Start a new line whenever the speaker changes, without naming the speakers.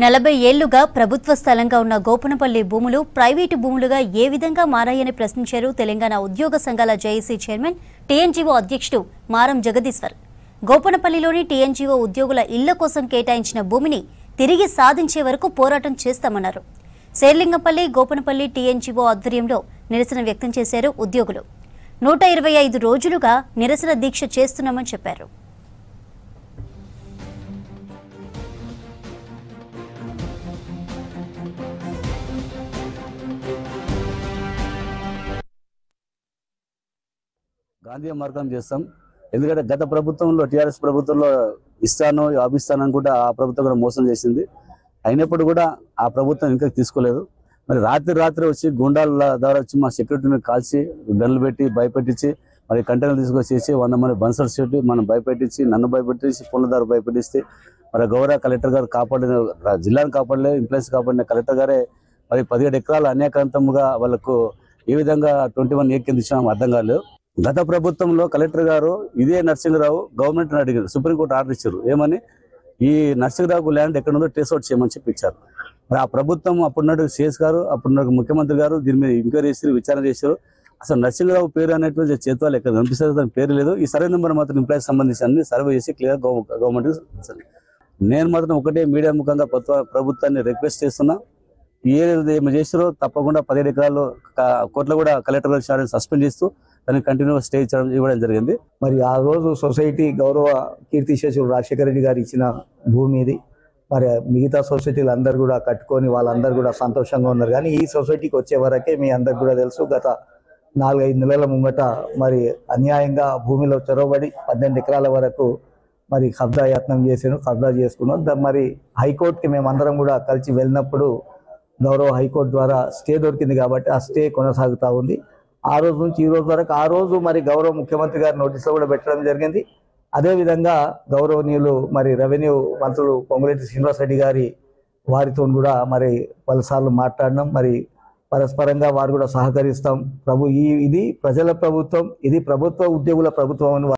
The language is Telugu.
40 ఏళ్లుగా ప్రభుత్వ స్థలంగా ఉన్న గోపనపల్లి భూములు ప్రైవేటు భూములుగా ఏ విధంగా మారాయని ప్రశ్నించారు తెలంగాణ ఉద్యోగ సంఘాల జేఏసీ చైర్మన్ టీఎన్జీఓ అధ్యక్షుడు మారం జగదీశ్వర్. గోపనపల్లిలోని టీఎన్జీఓ ఉద్యోగుల ఇళ్ల కోసం కేటాయించిన భూమిని తిరిగి సాధించే వరకు పోరాటం చేస్తామన్నారు. శేర్లింగంపల్లి గోపనపల్లి టీఎన్జీఓ ఆధ్వర్యంలో నిరసన వ్యక్తం చేశారు ఉద్యోగులు. 125 రోజులుగా నిరసన దీక్ష చేస్తున్నామని చెప్పారు.
గాంధీ మార్గం చేస్తాం. ఎందుకంటే గత ప్రభుత్వంలో టీఆర్ఎస్ ప్రభుత్వంలో ఇస్తాను అభిస్తాను అనుకుంటే ఆ ప్రభుత్వం కూడా మోసం చేసింది. అయినప్పుడు కూడా ఆ ప్రభుత్వం ఇంకా తీసుకోలేదు. మరి రాత్రి వచ్చి గుండాల ద్వారా వచ్చి మా సెక్యూరిటీని కాల్చి గన్నులు పెట్టి భయపెట్టించి మరి కంటైనర్లు తీసుకొచ్చేసి 100 మంది బన్సర్స్ పెట్టి మనం భయపెట్టించి నన్ను భయపెట్టించి ఫోన్ల ద్వారా భయపెట్టిస్తే మరి గౌరవ కలెక్టర్ గారు కాపాడిన జిల్లాను కాపాడలేదు, ఇంప్లాయీస్ కాపాడిన కలెక్టర్ గారే మరి 17 ఎకరాలు అన్యాక్రాంతంగా వాళ్ళకు ఏ విధంగా 21 కింద ఇచ్చినా అర్థం కాలేదు. గత ప్రభుత్వంలో కలెక్టర్ గారు ఇదే నరసింహరావు గవర్నమెంట్ అడిగారు, సుప్రీంకోర్టు ఆర్డర్ ఇచ్చారు. ఏమని ఈ నరసింహరావుకు ల్యాండ్ ఎక్కడ ఉందో ట్రేస్ అవుట్ చేయమని చెప్పి ఇచ్చారు. మరి ఆ ప్రభుత్వం అప్పుడున్నట్టు సిఎస్ గారు అప్పుడున్న ముఖ్యమంత్రి గారు దీని మీద ఎంక్వైరీ చేసి విచారణ చేశారు. అసలు నరసింహరావు పేరు అనేటువంటి చేతులు ఎక్కడ కనిపిస్తుంది, దాని పేరు లేదు. ఈ సర్వే నెంబర్ మాత్రం ఎంప్లాయీస్ సంబంధించి అన్ని సర్వే చేసి క్లియర్ గవర్నమెంట్. నేను మాత్రం ఒకటే మీడియా ముఖంగా ప్రభుత్వాన్ని రిక్వెస్ట్ చేస్తున్నా, ఏమి చేసారో తప్పకుండా 17 ఎకరాలు కోట్ల కూడా కలెక్టర్ గారు సస్పెండ్ చేస్తూ దాన్ని కంటిన్యూగా స్టే ఇవ్వడం జరిగింది.
మరి ఆ రోజు సొసైటీ గౌరవ కీర్తిశేషులు రాజశేఖర రెడ్డి గారు ఇచ్చిన భూమి ఇది. మరి మిగతా సొసైటీలు అందరు కూడా కట్టుకొని వాళ్ళందరూ కూడా సంతోషంగా ఉన్నారు. కానీ ఈ సొసైటీకి వచ్చే వరకే మీ అందరికి కూడా తెలుసు, గత 4-5 నెలల ముంగట మరి అన్యాయంగా భూమిలో చొరవబడి 18 ఎకరాల వరకు మరి కబ్జా యత్నం చేసాను, కబ్జా చేసుకున్నాం. మరి హైకోర్టుకి మేమందరం కూడా కలిసి వెళ్ళినప్పుడు గౌరవ హైకోర్టు ద్వారా స్టే దొరికింది కాబట్టి ఆ స్టే కొనసాగుతూ ఉంది. ఆ రోజు నుంచి ఈ రోజు వరకు. ఆ రోజు మరి గౌరవ ముఖ్యమంత్రి గారి నోటీసులో కూడా పెట్టడం జరిగింది. అదేవిధంగా గౌరవనీయులు మరి రెవెన్యూ మంత్రులు పొంగులేటి శ్రీనివాసరెడ్డి గారి వారితో కూడా మరి పలుసార్లు మాట్లాడినాం. మరి పరస్పరంగా వారు కూడా సహకరిస్తాం. ఇది ప్రజల ప్రభుత్వం, ఇది ప్రభుత్వ ఉద్యోగుల ప్రభుత్వం అని